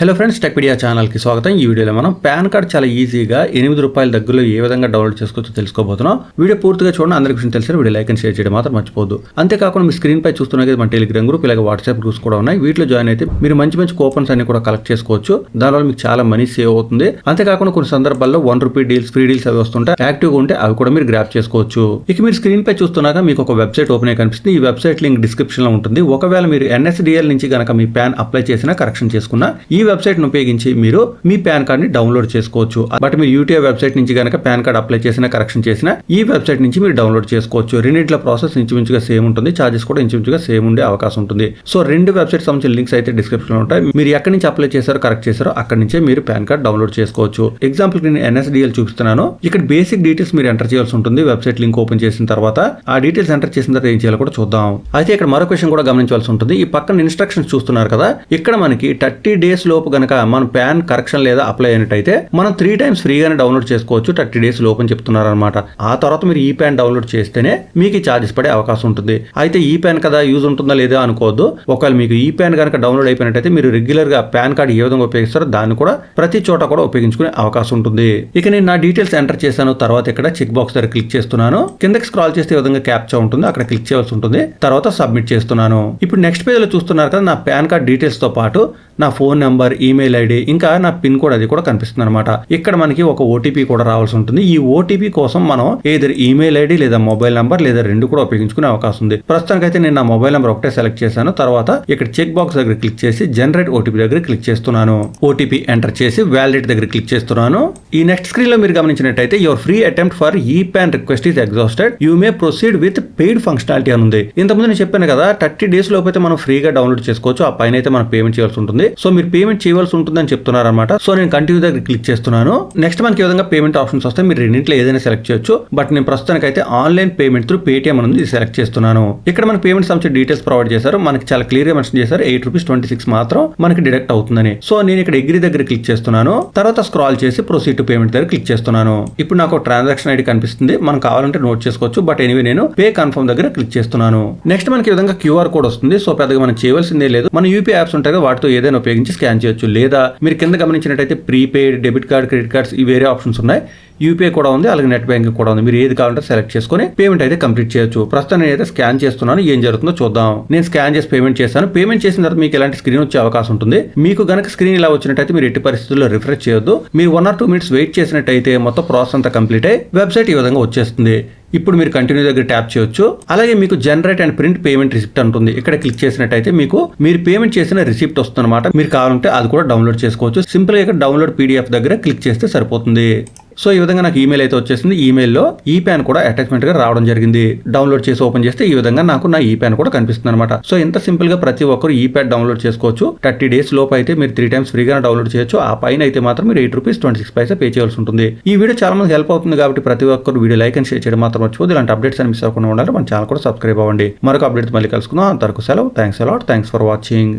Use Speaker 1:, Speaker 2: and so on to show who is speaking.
Speaker 1: Hello friends, Techpedia ఛానల్కి స్వాగతం. ఈ వీడియోలో మనం పాన్ కార్డ్ చాలా ఈజీగా ₹8 దగ్గరలో ఏ విధంగా డౌన్లోడ్ చేసుకోవచ్చో తెలుసుకోబోతున్నాం. వీడియో పూర్తిగా చూడండి. అందరికీ విషయం తెలిసిన వీడియో లైక్ అండ్ షేర్ చేయడం మాత్రం మర్చిపోద్దు. అంతేకాకుండా మీ స్క్రీన్ పై చూస్తున్నది మన టెలిగ్రామ్ గ్రూప్, ఇలాగ వాట్సాప్ గ్రూప్స్ కూడా ఉన్నాయి. వీటిలో జాయిన్ అయితే మీరు మంచి కూపన్స్ అన్ని కూడా కలెక్ట్ చేసుకోవచ్చు. దానివల్ల మీకు చాలా మనీ సేవ్ అవుతుంది. అంతేకాకుండా కొన్ని సందర్భాల్లో ₹1 డీల్స్, ఫ్రీ డీల్స్ అవి వస్తుంటాయి. యాక్టివ్గా ఉంటే అవి కూడా మీరు గ్రాప్ చేసుకోవచ్చు. ఇక మీరు స్క్రీన్ పై చూస్తున్నాక మీకు ఒక వెబ్సైట్ ఓపెన్ అయ్యి కనిపిస్తుంది. ఈ వెబ్సైట్ లింక్ డిస్క్రిప్షన్ లో ఉంటుంది. ఒకవేళ మీరు NSDL నుంచి గనక మీ ప్యాన్ అప్లై చేసినా, కరెక్షన్ చేసుకున్నా ఈ వెబ్సైట్ ను ఉపయోగించి మీరు మీ పాన్ కార్డ్ ని డౌన్లోడ్ చేసుకోవచ్చు. బట్ మీరు యూటీఐ వెబ్సైట్ నుంచి గనక పాన్ కార్డ్ అప్లై చేసినా, కరెక్షన్ చేసినా ఈ వెబ్సైట్ నుంచి మీరు డౌన్లోడ్ చేసుకోవచ్చు. రెండింటిలో ప్రాసెస్ ఇంచుమించుగా సేమ్ ఉంటుంది. చార్జెస్ కూడా ఇంచుమించుగా సేమ్ ఉండే అవకాశం ఉంటుంది. సో రెండు వెబ్సైట్ సంబంధించిన లింక్స్ అయితే డిస్క్రిప్షన్ లో ఉంటాయి. మీరు ఎక్కడి నుంచి అప్లై చేశారో, కరెక్ట్ చేశారో అక్కడి నుంచే మీరు పాన్ కార్డ్ డౌన్లోడ్ చేసుకోవచ్చు. ఎగ్జాంపుల్ నేను NSDL చూపిస్తున్నాను. ఇక్కడ బేసిక్ డీటెయిల్స్ మీరు ఎంటర్ చేయాల్సి ఉంటుంది. వెబ్సైట్ లింక్ ఓపెన్ చేసిన తర్వాత ఆ డీటెయిల్స్ ఎంటర్ చేసిన తర్వాత ఏం చేయాలో కూడా చూద్దాం. అయితే ఇక్కడ మరొక విషయం కూడా గమనించాల్సి ఉంటుంది. ఈ పక్కన ఇన్స్ట్రక్షన్స్ చూస్తున్నారు కదా, ఇక్కడ మనకి 30 days లోపు గనక మన ప్యాన్ కరెక్షన్ లేదా అప్లై అయినట్టయితే మనం 3 times ఫ్రీగానే డౌన్లోడ్ చేసుకోవచ్చు. 30 days లోపు అని చెప్తున్నారు అనమాట. ఆ తర్వాత మీరు ఈ ప్యాన్ డౌన్లోడ్ చేస్తేనే మీకు ఈ ఛార్జెస్ పడే అవకాశం ఉంటుంది. అయితే ఈ ప్యాన్ కదా యూజ్ ఉంటుందా లేదా అనుకోవద్దు. ఒకవేళ మీకు ఈ ప్యాన్ కనుక డౌన్లోడ్ అయిపోయినట్టయితే మీరు రెగ్యులర్ గా పాన్ కార్డ్ ఏ విధంగా ఉపయోగిస్తారో దాన్ని కూడా ప్రతి చోట కూడా ఉపయోగించుకునే అవకాశం ఉంటుంది. ఇక నేను నా డీటెయిల్స్ ఎంటర్ చేశాను. తర్వాత ఇక్కడ చెక్ బాక్స్ దగ్గర క్లిక్ చేస్తున్నాను. కిందకి స్క్రాల్ చేస్తే ఈ విధంగా క్యాప్చా ఉంటుంది. అక్కడ క్లిక్ చేయాల్సి ఉంటుంది. తర్వాత సబ్మిట్ చేస్తున్నాను. ఇప్పుడు నెక్స్ట్ పేజ్ లో చూస్తున్నారు కదా, నా పాన్ కార్డ్ డీటెయిల్స్ తో పాటు నా ఫోన్ నెంబర్, ఈమెయిల్ ఐడి, ఇంకా నా పిన్ కోడ్ అది కూడా కనిపిస్తుంది అనమాట. ఇక్కడ మనకి ఒక ఓటీపీ కూడా రావాల్సి ఉంటుంది. ఈ ఓటీపీ కోసం మనం ఏదైనా ఈమెయిల్ ఐడి లేదా మొబైల్ నెంబర్ లేదా రెండు కూడా ఉపయోగించుకునే అవకాశం ఉంది. ప్రస్తుతానికైతే నేను నా మొబైల్ నెంబర్ ఒకటే సెలెక్ట్ చేశాను. తర్వాత ఇక్కడ చెక్ బాక్స్ దగ్గర క్లిక్ చేసి జనరేట్ ఓటీపీ దగ్గర క్లిక్ చేస్తున్నాను. ఓటీపీ ఎంటర్ చేసి వ్యాలిడేట్ దగ్గర క్లిక్ చేస్తున్నాను. ఈ నెక్స్ట్ స్క్రీన్ లో మీరు గమనించినట్టయితే యువర్ ఫ్రీ అటెంప్ట్ ఫర్ ఈ pan request is exhausted, you may proceed with paid functionality అని ఉంది. ఇంతకుముందు నేను చెప్పాను కదా, 30 days లోపు అయితే మనం ఫ్రీగా డౌన్లోడ్ చేసుకోవచ్చు. ఆ పైన అయితే మనం పేమెంట్ చేయాల్సి ఉంటుంది. సో మీరు పేమెంట్ చేయవలసి ఉంటుందని చెప్తున్నారు అనమాట. సో నేను కంటిన్యూ దగ్గర క్లిక్ చేస్తున్నాను. నెక్స్ట్ మనకి ఈ విధంగా పేమెంట్ ఆప్షన్స్ వస్తాయి. మీరు రెండింటిలో ఏదైనా సెలెక్ట్ చేయొచ్చు. బట్ నేను ప్రస్తుతానికి అయితే ఆన్లైన్ పేమెంట్ త్రూ పేటిఎం అని ఉంది, సెలెక్ట్ చేస్తున్నాను. ఇక్కడ మనకి పేమెంట్ సంబంధించిన డీటెయిల్స్ ప్రొవైడ్ చేశారు. మనకి చాలా క్లియర్ గా మెన్షన్ చేశారు ₹8.26 మాత్రం మనకి డిడక్ట్ అవుతుందని. సో నేను ఇక్కడ అగ్రీ దగ్గర క్లిక్ చేస్తున్నాను. తర్వాత స్క్రాల్ చేసి ప్రొసీడ్ టు పేమెంట్ దగ్గర క్లిక్ చేస్తున్నాను. ఇప్పుడు నాకు ట్రాన్సాక్షన్ ఐడి కనిపిస్తుంది. మనం కావాలంటే నోట్ చేసుకోవచ్చు. బట్ ఎనీవే నేను పే కన్ఫర్మ్ దగ్గర క్లిక్ చేస్తున్నాను. నెక్స్ట్ మనకి ఈ విధంగా QR కోడ్ వస్తుంది. సో పెద్దగా మనం చేయవలసిందే లేదు. మన యూపీఐ యాప్స్ ఉంటాయి కదా, వాటితో ఏదైనా ఉపయోగించి స్కాన్ చేయొచ్చు. లేదా మీరు కింద గమనించినట్టయితే prepaid, debit card, credit cards ఈ వేరే ఆప్షన్స్ ఉన్నాయి. యూపీఐ కూడా ఉంది, అలాగే నెట్ బ్యాంకింగ్ కూడా ఉంది. మీరు ఏది కావాలంటే సెలెక్ట్ చేసుకుని పేమెంట్ అయితే కంప్లీట్ చేయొచ్చు. ప్రస్తుతం నేను అయితే స్కాన్ చేస్తున్నాను. ఏం జరుగుతుందో చూద్దాం. నేను స్కాన్ చేసి పేమెంట్ చేస్తాను. పేమెంట్ చేసిన తర్వాత మీకు ఎలాంటి స్క్రీన్ వచ్చే అవకాశం ఉంటుంది. మీకు గనక స్క్రీన్ ఇలా వచ్చినట్టయితే మీరు ఎట్టి పరిస్థితుల్లో రిఫ్రెష్ చేయొద్దు. మీరు 1 or 2 minutes వెయిట్ చేసినట్టయితే మొత్తం ప్రాసెస్ అంతా కంప్లీట్ అయ్యి వెబ్సైట్ ఈ విధంగా వచ్చేస్తుంది. ఇప్పుడు మీరు కంటిన్యూ దగ్గర ట్యాప్ చేయొచ్చు. అలాగే మీకు generate and print payment receipt ఉంటుంది. ఇక్కడ క్లిక్ చేసినట్టయితే మీకు మీరు పేమెంట్ చేసిన రిసిప్ట్ వస్తుంది అనమాట. మీరు కావాలంటే అది కూడా డౌన్లోడ్ చేసుకోవచ్చు. సింపుల్ గా ఇక్కడ డౌన్లోడ్ PDF దగ్గర క్లిక్ చేస్తే సరిపోతుంది. సో ఈ విధంగా నాకు ఈమెయిల్ అయితే వచ్చేసింది. ఈమెయిల్లో ఈ ప్యాన్ కూడా అటాచ్మెంట్ గా రావడం జరిగింది. డౌన్లోడ్ చేసి ఓపెన్ చేస్తే ఈ విధంగా నాకు నా ఈ ప్యాన్ కూడా కనిపిస్తుంది అనమాట. సో ఇంత సింపుల్ గా ప్రతి ఒక్కరు ఈ ప్యాన్ డౌన్లోడ్ చేసుకోవచ్చు. 30 days లోపు అయితే మీరు 3 times ఫ్రీగా డౌన్లోడ్ చేయొచ్చు. ఆ పైన అయితే మాత్రం మీరు ₹8.26 పే చేయాల్సి ఉంటుంది. ఈ వీడియో చాలా మంది హెల్ప్ అవుతుంది కాబట్టి ప్రతి ఒక్కరు వీడియో లైక్ అండ్ షేర్ చేయడం మాత్రం మర్చిపోదు. ఇలాంటి అప్డేట్స్ అని మిస్ అవ్వకుండా ఉండాలి. మన ఛానల్ కూడా సబ్స్క్రైబ్ అవ్వండి. మరొక అప్డేట్ మళ్ళీ కలుసుకుందాం. అంతవరకు సెలవు. Thanks a lot. Thanks for watching.